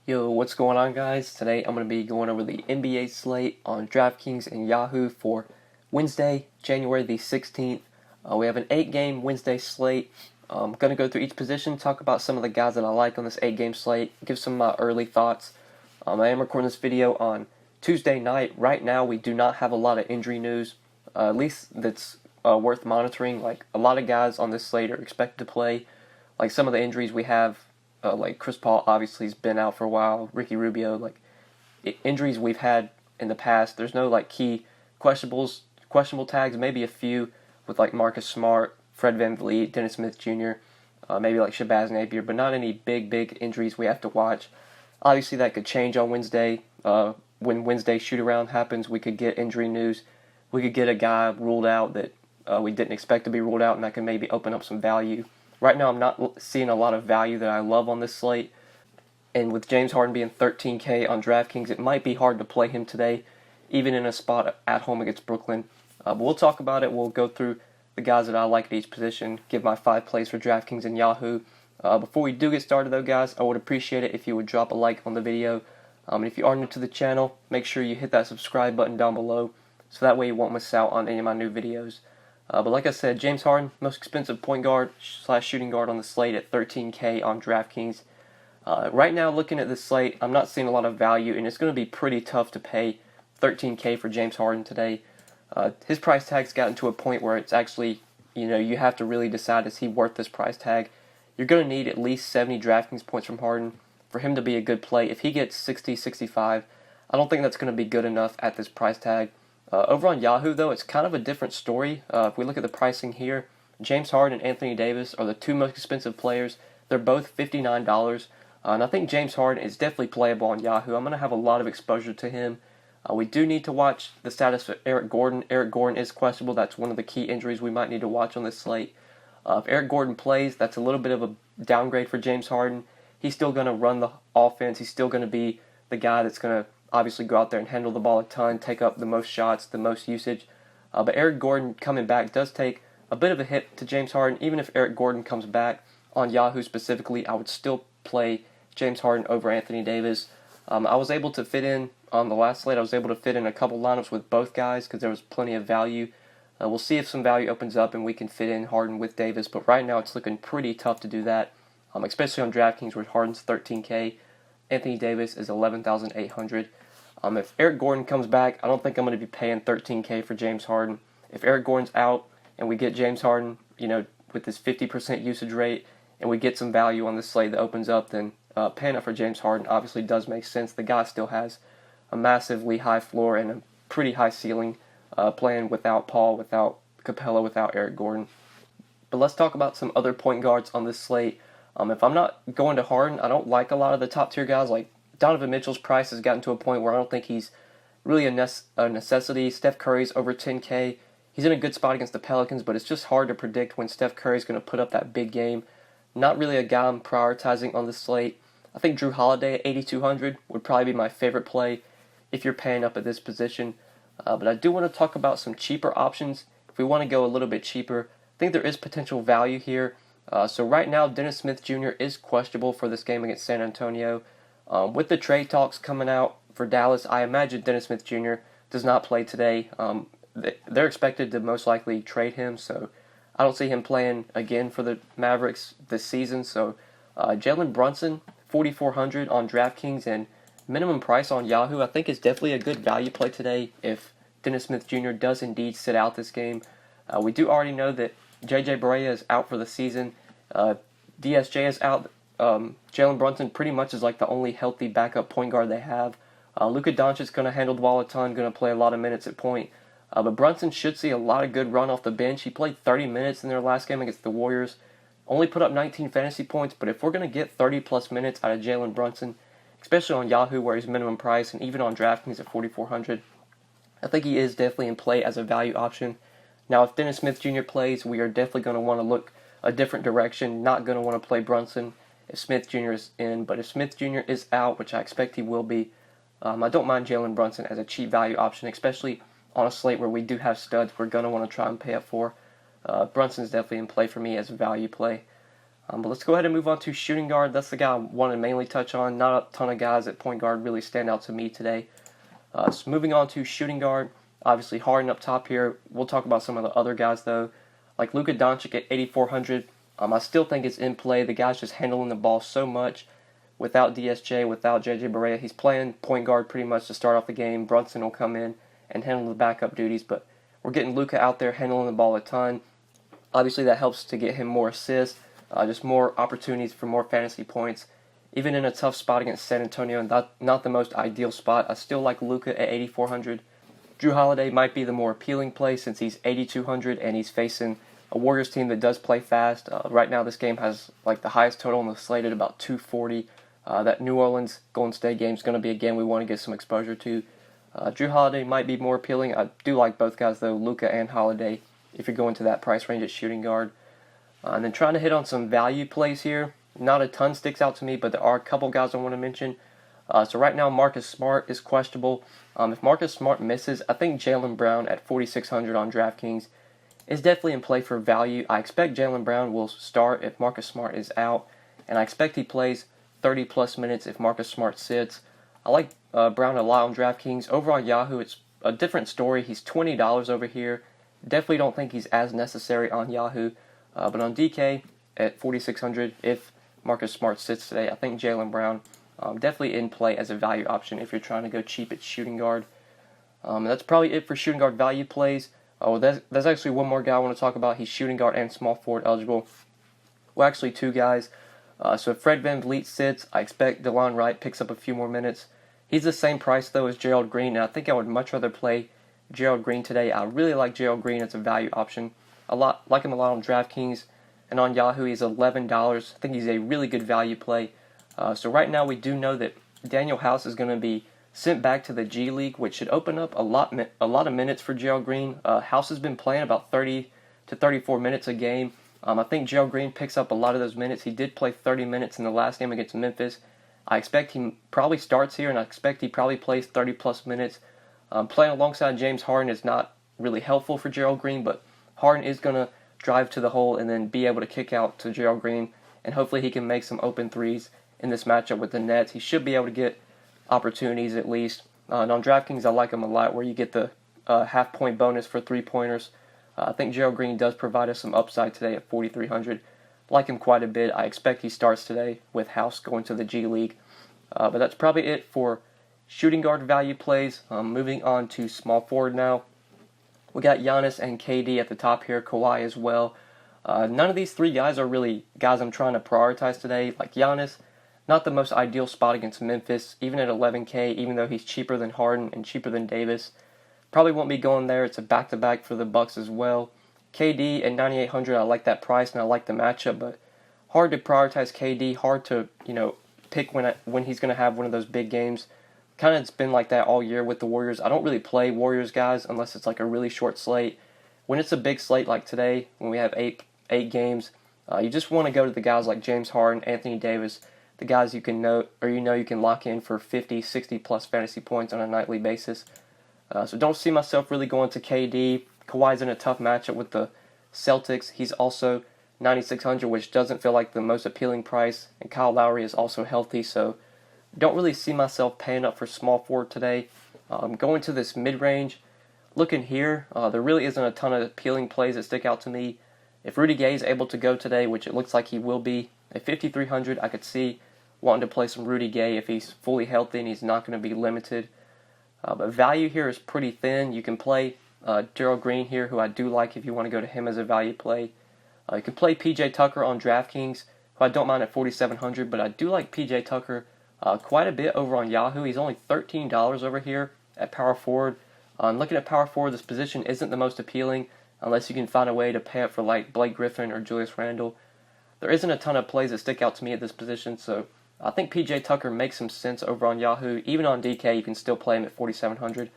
Yo, what's going on, guys? Today I'm going to be going over the NBA slate on DraftKings and Yahoo for Wednesday, January the 16th. We have an 8-game Wednesday slate. I'm going to go through each position, talk about some of the guys that I like on this 8-game slate, give some of my early thoughts. I am recording this video on Tuesday night. Right now, we do not have a lot of injury news, at least that's worth monitoring. Like, a lot of guys on this slate are expected to play. Like, some of the injuries we have, like Chris Paul obviously has been out for a while. Ricky Rubio, like injuries we've had in the past. There's no like key questionable tags. Maybe a few with like Marcus Smart, Fred VanVleet, Dennis Smith Jr., maybe like Shabazz Napier, but not any big injuries we have to watch. Obviously that could change on Wednesday. When Wednesday shoot around happens, we could get injury news. We could get a guy ruled out that we didn't expect to be ruled out, and that can maybe open up some value. Right now, I'm not seeing a lot of value that I love on this slate. And with James Harden being $13K on DraftKings, it might be hard to play him today, even in a spot at home against Brooklyn. But we'll talk about it. We'll go through the guys that I like at each position, give my 5 plays for DraftKings and Yahoo. Before we do get started, though, guys, I would appreciate it if you would drop a like on the video. And if you are new to the channel, make sure you hit that subscribe button down below, so that way you won't miss out on any of my new videos. But like I said, James Harden, most expensive point guard / shooting guard on the slate at $13K on DraftKings. Right now, looking at this slate, I'm not seeing a lot of value, and it's going to be pretty tough to pay $13K for James Harden today. His price tag's gotten to a point where it's actually, you have to really decide, is he worth this price tag? You're going to need at least 70 DraftKings points from Harden for him to be a good play. If he gets 60, 65, I don't think that's going to be good enough at this price tag. Over on Yahoo, though, it's kind of a different story. If we look at the pricing here, James Harden and Anthony Davis are the two most expensive players. They're both $59, and I think James Harden is definitely playable on Yahoo. I'm going to have a lot of exposure to him. We do need to watch the status of Eric Gordon. Eric Gordon is questionable. That's one of the key injuries we might need to watch on this slate. If Eric Gordon plays, that's a little bit of a downgrade for James Harden. He's still going to run the offense. He's still going to be the guy that's going to obviously go out there and handle the ball a ton, take up the most shots, the most usage. But Eric Gordon coming back does take a bit of a hit to James Harden. Even if Eric Gordon comes back on Yahoo specifically, I would still play James Harden over Anthony Davis. I was able to fit in on the last slate. I was able to fit in a couple lineups with both guys because there was plenty of value. We'll see if some value opens up and we can fit in Harden with Davis. But right now it's looking pretty tough to do that, especially on DraftKings where Harden's $13K. Anthony Davis is $11,800. If Eric Gordon comes back, I don't think I'm going to be paying $13K for James Harden. If Eric Gordon's out and we get James Harden, with his 50% usage rate, and we get some value on this slate that opens up, then paying up for James Harden obviously does make sense. The guy still has a massively high floor and a pretty high ceiling, playing without Paul, without Capella, without Eric Gordon. But let's talk about some other point guards on this slate. If I'm not going to Harden, I don't like a lot of the top tier guys. Like Donovan Mitchell's price has gotten to a point where I don't think he's really a necessity. Steph Curry's over $10K. He's in a good spot against the Pelicans, but it's just hard to predict when Steph Curry's going to put up that big game. Not really a guy I'm prioritizing on the slate. I think Drew Holiday at $8,200 would probably be my favorite play if you're paying up at this position. But I do want to talk about some cheaper options. If we want to go a little bit cheaper, I think there is potential value here. So right now, Dennis Smith Jr. is questionable for this game against San Antonio. With the trade talks coming out for Dallas, I imagine Dennis Smith Jr. does not play today. They're expected to most likely trade him, so I don't see him playing again for the Mavericks this season. So Jalen Brunson, $4,400 on DraftKings, and minimum price on Yahoo, I think is definitely a good value play today if Dennis Smith Jr. does indeed sit out this game. We do already know that J.J. Barea is out for the season. DSJ is out. Jalen Brunson pretty much is like the only healthy backup point guard they have. Luka Doncic is going to handle the ball a ton, going to play a lot of minutes at point. But Brunson should see a lot of good run off the bench. He played 30 minutes in their last game against the Warriors. Only put up 19 fantasy points, but if we're going to get 30-plus minutes out of Jalen Brunson, especially on Yahoo where he's minimum price, and even on DraftKings at $4,400, I think he is definitely in play as a value option. Now, if Dennis Smith Jr. plays, we are definitely going to want to look a different direction, not going to want to play Brunson if Smith Jr. is in. But if Smith Jr. is out, which I expect he will be, I don't mind Jalen Brunson as a cheap value option, especially on a slate where we do have studs we're going to want to try and pay up for. Brunson's definitely in play for me as a value play. But let's go ahead and move on to shooting guard. That's the guy I want to mainly touch on. Not a ton of guys at point guard really stand out to me today. So moving on to shooting guard, obviously Harden up top here. We'll talk about some of the other guys though, like Luka Doncic at 8,400. I still think it's in play. The guy's just handling the ball so much. Without DSJ, without JJ Barea, he's playing point guard pretty much to start off the game. Brunson will come in and handle the backup duties, but we're getting Luka out there handling the ball a ton. Obviously, that helps to get him more assists, just more opportunities for more fantasy points. Even in a tough spot against San Antonio, not the most ideal spot, I still like Luka at 8,400. Drew Holiday might be the more appealing play since he's 8,200 and he's facing a Warriors team that does play fast. Right now, this game has like the highest total on the slate at about 240. That New Orleans Golden State game is going to be a game we want to get some exposure to. Drew Holiday might be more appealing. I do like both guys though, Luka and Holiday, if you're going to that price range at shooting guard. And then trying to hit on some value plays here. Not a ton sticks out to me, but there are a couple guys I want to mention. So right now, Marcus Smart is questionable. If Marcus Smart misses, I think Jaylen Brown at 4,600 on DraftKings is definitely in play for value. I expect Jaylen Brown will start if Marcus Smart is out, and I expect he plays 30-plus minutes if Marcus Smart sits. I like Brown a lot on DraftKings. Over on Yahoo, it's a different story. He's $20 over here. Definitely don't think he's as necessary on Yahoo. But on DK at 4,600, if Marcus Smart sits today, I think Jaylen Brown definitely in play as a value option if you're trying to go cheap at shooting guard. And that's probably it for shooting guard value plays. There's actually one more guy I want to talk about. He's shooting guard and small forward eligible. Well, actually two guys. So if Fred VanVleet sits, I expect DeLon Wright picks up a few more minutes. He's the same price, though, as Gerald Green, and I think I would much rather play Gerald Green today. I really like Gerald Green as a value option. Like him a lot on DraftKings, and on Yahoo he's $11. I think he's a really good value play. So right now we do know that Daniel House is going to be sent back to the G League, which should open up a lot of minutes for Gerald Green. House has been playing about 30 to 34 minutes a game. I think Gerald Green picks up a lot of those minutes. He did play 30 minutes in the last game against Memphis. I expect he probably starts here, and I expect he probably plays 30-plus minutes. Playing alongside James Harden is not really helpful for Gerald Green, but Harden is going to drive to the hole and then be able to kick out to Gerald Green, and hopefully he can make some open threes in this matchup with the Nets. He should be able to get opportunities at least. And on DraftKings, I like him a lot, where you get the half-point bonus for three-pointers. I think Gerald Green does provide us some upside today at 4,300. Like him quite a bit. I expect he starts today with House going to the G League. But that's probably it for shooting guard value plays. Moving on to small forward now. We got Giannis and KD at the top here, Kawhi as well. None of these three guys are really guys I'm trying to prioritize today. Like Giannis, not the most ideal spot against Memphis, even at 11K, even though he's cheaper than Harden and cheaper than Davis. Probably won't be going there. It's a back-to-back for the Bucks as well. KD at 9,800, I like that price and I like the matchup, but hard to prioritize KD. Hard to pick when he's going to have one of those big games. Kind of it's been like that all year with the Warriors. I don't really play Warriors guys unless it's like a really short slate. When it's a big slate like today, when we have eight games, you just want to go to the guys like James Harden, Anthony Davis, the guys you can know or you can lock in for 50, 60 plus fantasy points on a nightly basis. So don't see myself really going to KD. Kawhi's in a tough matchup with the Celtics. He's also 9,600, which doesn't feel like the most appealing price. And Kyle Lowry is also healthy, so don't really see myself paying up for small forward today. Going to this mid-range, looking here, there really isn't a ton of appealing plays that stick out to me. If Rudy Gay is able to go today, which it looks like he will be, at 5,300, I could see wanting to play some Rudy Gay if he's fully healthy and he's not going to be limited. But value here is pretty thin. You can play Gerald Green here, who I do like if you want to go to him as a value play. You can play PJ Tucker on DraftKings, who I don't mind at 4,700, but I do like PJ Tucker quite a bit over on Yahoo. He's only $13 over here at power forward. Looking at power forward, this position isn't the most appealing unless you can find a way to pay up for like Blake Griffin or Julius Randle. There isn't a ton of plays that stick out to me at this position, so I think PJ Tucker makes some sense over on Yahoo. Even on DK, you can still play him at 4,700.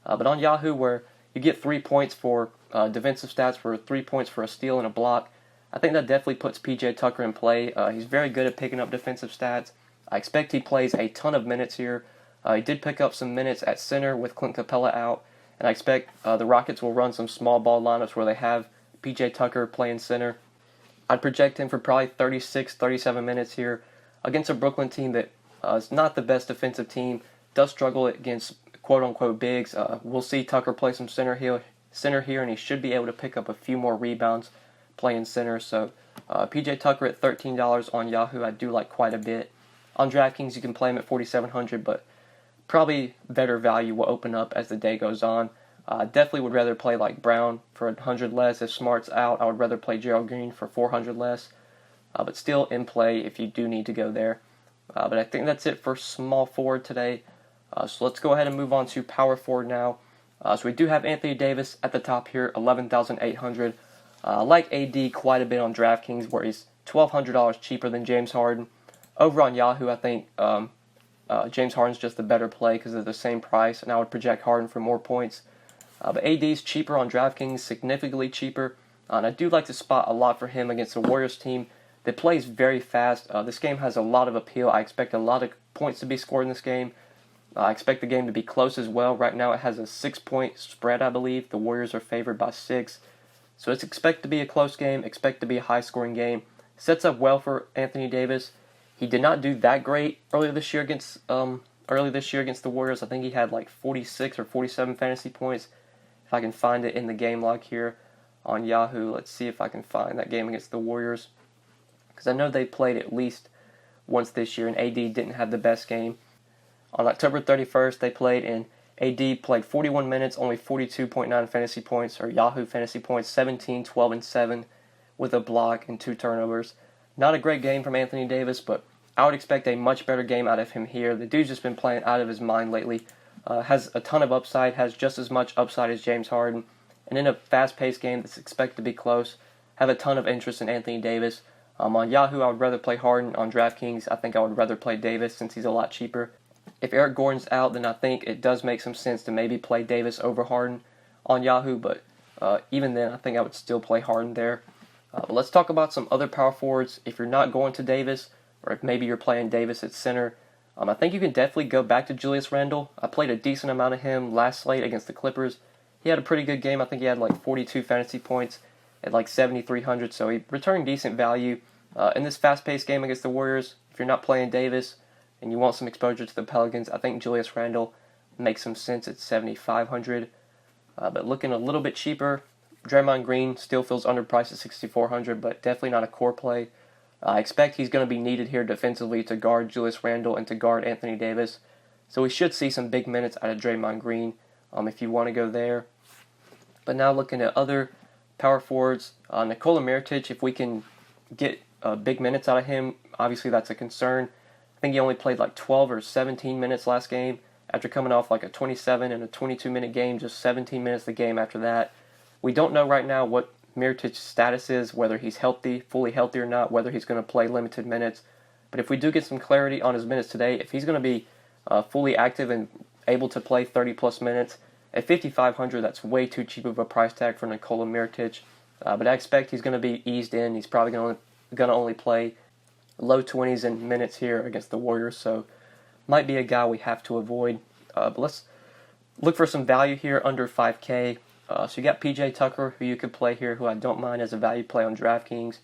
But on Yahoo, where you get 3 points for defensive stats, for 3 points for a steal and a block, I think that definitely puts PJ Tucker in play. He's very good at picking up defensive stats. I expect he plays a ton of minutes here. He did pick up some minutes at center with Clint Capella out, and I expect the Rockets will run some small ball lineups where they have PJ Tucker playing center. I'd project him for probably 36, 37 minutes here against a Brooklyn team that is not the best defensive team, does struggle against quote-unquote bigs. We'll see Tucker play some center here, and he should be able to pick up a few more rebounds playing center. So PJ Tucker at $13 on Yahoo, I do like quite a bit. On DraftKings, you can play him at $4,700, but probably better value will open up as the day goes on. Definitely would rather play like Brown for 100 less. If Smart's out, I would rather play Gerald Green for 400 less. But still in play if you do need to go there. But I think that's it for small forward today. So let's go ahead and move on to power forward now. So we do have Anthony Davis at the top here, $11,800. I like AD quite a bit on DraftKings, where he's $1,200 cheaper than James Harden. Over on Yahoo, I think James Harden's just the better play because they're the same price, and I would project Harden for more points. But AD's cheaper on DraftKings, significantly cheaper. And I do like to spot a lot for him against the Warriors team that plays very fast. This game has a lot of appeal. I expect a lot of points to be scored in this game. I expect the game to be close as well. Right now it has a 6-point spread, I believe. The Warriors are favored by 6. So it's expect to be a close game, expect to be a high-scoring game. Sets up well for Anthony Davis. He did not do that great earlier this year against the Warriors. I think he had like 46 or 47 fantasy points. If I can find it in the game log here on Yahoo, let's see if I can find that game against the Warriors. Because I know they played at least once this year, and AD didn't have the best game. On October 31st, they played, and AD played 41 minutes, only 42.9 fantasy points, or Yahoo fantasy points, 17, 12, and 7, with a block and 2 turnovers. Not a great game from Anthony Davis, but I would expect a much better game out of him here. The dude's just been playing out of his mind lately. Has a ton of upside, has just as much upside as James Harden. And in a fast-paced game that's expected to be close, have a ton of interest in Anthony Davis. On Yahoo, I would rather play Harden. On DraftKings, I think I would rather play Davis since he's a lot cheaper. If Eric Gordon's out, then I think it does make some sense to maybe play Davis over Harden on Yahoo, but even then, I think I would still play Harden there. But let's talk about some other power forwards. If you're not going to Davis, or if maybe you're playing Davis at center, I think you can definitely go back to Julius Randle. I played a decent amount of him last slate against the Clippers. He had a pretty good game. I think he had like 42 fantasy points at like 7,300, so he returned decent value. In this fast-paced game against the Warriors, if you're not playing Davis and you want some exposure to the Pelicans, I think Julius Randle makes some sense at 7,500. But looking a little bit cheaper, Draymond Green still feels underpriced at 6,400, but definitely not a core play. I expect he's going to be needed here defensively to guard Julius Randle and to guard Anthony Davis. So we should see some big minutes out of Draymond Green if you want to go there. But now looking at other power forwards, Nikola Mirotic, if we can get big minutes out of him, obviously that's a concern. I think he only played like 12 or 17 minutes last game after coming off like a 27 and a 22-minute game, just 17 minutes the game after that. We don't know right now what Mirotic's status is, whether he's healthy, fully healthy or not, whether he's going to play limited minutes. But if we do get some clarity on his minutes today, if he's going to be fully active and able to play 30-plus minutes, at $5,500, that's way too cheap of a price tag for Nikola Mirotic. But I expect he's going to be eased in. He's probably going to only play low 20s in minutes here against the Warriors, so might be a guy we have to avoid. But let's look for some value here under 5K. So you got PJ Tucker, who you could play here, who I don't mind as a value play on DraftKings.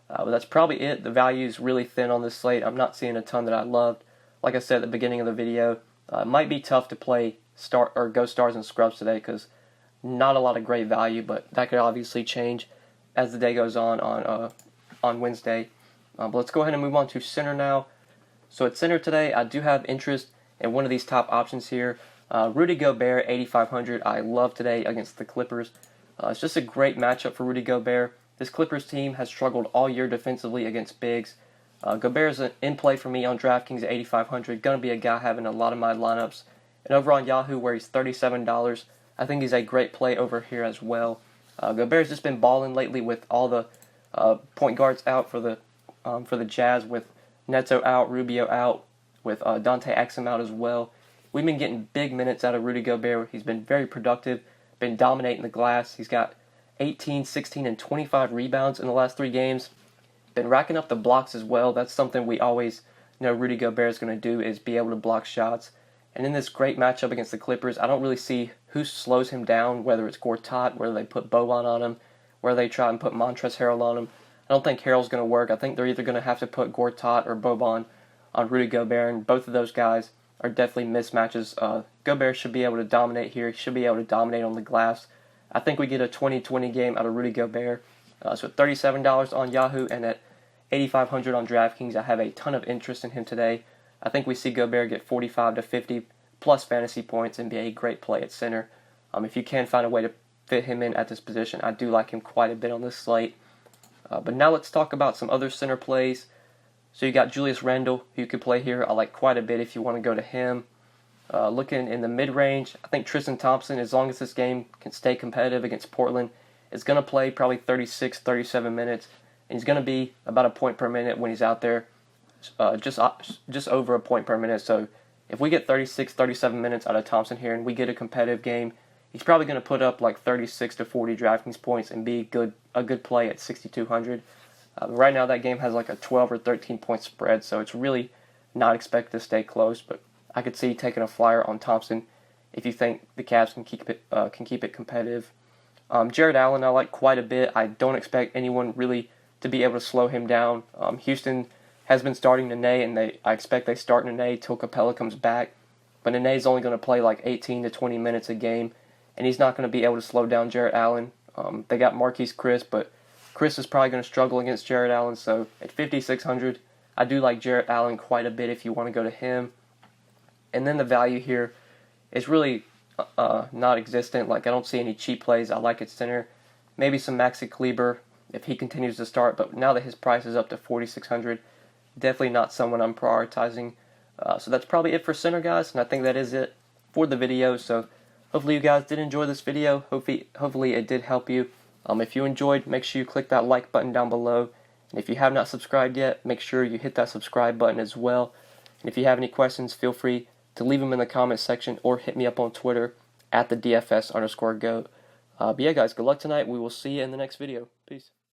But that's probably it. The value is really thin on this slate. I'm not seeing a ton that I loved. Like I said at the beginning of the video, it might be tough to play go stars and scrubs today because not a lot of great value, but that could obviously change as the day goes on Wednesday. But let's go ahead and move on to center now. So at center today, I do have interest in one of these top options here. Rudy Gobert, 8,500. I love today against the Clippers. It's just a great matchup for Rudy Gobert. This Clippers team has struggled all year defensively against bigs. Gobert is in play for me on DraftKings at 8,500. Going to be a guy having a lot of my lineups. And over on Yahoo, where he's $37, I think he's a great play over here as well. Gobert's just been balling lately with all the point guards out for the Jazz, with Neto out, Rubio out, with Dante Exum out as well. We've been getting big minutes out of Rudy Gobert. He's been very productive, been dominating the glass. He's got 18, 16, and 25 rebounds in the last 3 games. Been racking up the blocks as well. That's something we always know Rudy Gobert is going to do, is be able to block shots. And in this great matchup against the Clippers, I don't really see who slows him down, whether it's Gortat, whether they put Boban on him, whether they try and put Montrezl Harrell on him. I don't think Harrell's going to work. I think they're either going to have to put Gortat or Boban on Rudy Gobert, and both of those guys are definitely mismatches. Gobert should be able to dominate here. He should be able to dominate on the glass. I think we get a 20-20 game out of Rudy Gobert. So at $37 on Yahoo and at $8,500 on DraftKings, I have a ton of interest in him today. I think we see Gobert get 45 to 50 plus fantasy points and be a great play at center. If you can find a way to fit him in at this position, I do like him quite a bit on this slate. But now let's talk about some other center plays. So you got Julius Randle, who you could play here. I like quite a bit if you want to go to him. Looking in the mid-range, I think Tristan Thompson, as long as this game can stay competitive against Portland, is going to play probably 36, 37 minutes. And he's going to be about a point per minute when he's out there, just over a point per minute. So if we get 36, 37 minutes out of Thompson here and we get a competitive game, he's probably going to put up like 36 to 40 DraftKings points and be a good play at 6,200. Right now that game has like a 12 or 13 point spread, so it's really not expected to stay close. But I could see taking a flyer on Thompson if you think the Cavs can keep it competitive. Jared Allen I like quite a bit. I don't expect anyone really to be able to slow him down. Houston has been starting Nene, and I expect they start Nene till Capella comes back. But Nene's only going to play like 18 to 20 minutes a game, and he's not going to be able to slow down Jared Allen. They got Marquise Chris, but Chris is probably going to struggle against Jared Allen. So at 5,600, I do like Jared Allen quite a bit if you want to go to him. And then the value here is really not existent. Like I don't see any cheap plays. I like at center. Maybe some Maxi Kleber if he continues to start. But now that his price is up to 4,600, definitely not someone I'm prioritizing. So that's probably it for center, guys. And I think that is it for the video. So hopefully you guys did enjoy this video. Hopefully it did help you. If you enjoyed, make sure you click that like button down below. And if you have not subscribed yet, make sure you hit that subscribe button as well. And if you have any questions, feel free to leave them in the comment section or hit me up on Twitter at the DFS_GOAT. But yeah, guys, good luck tonight. We will see you in the next video. Peace.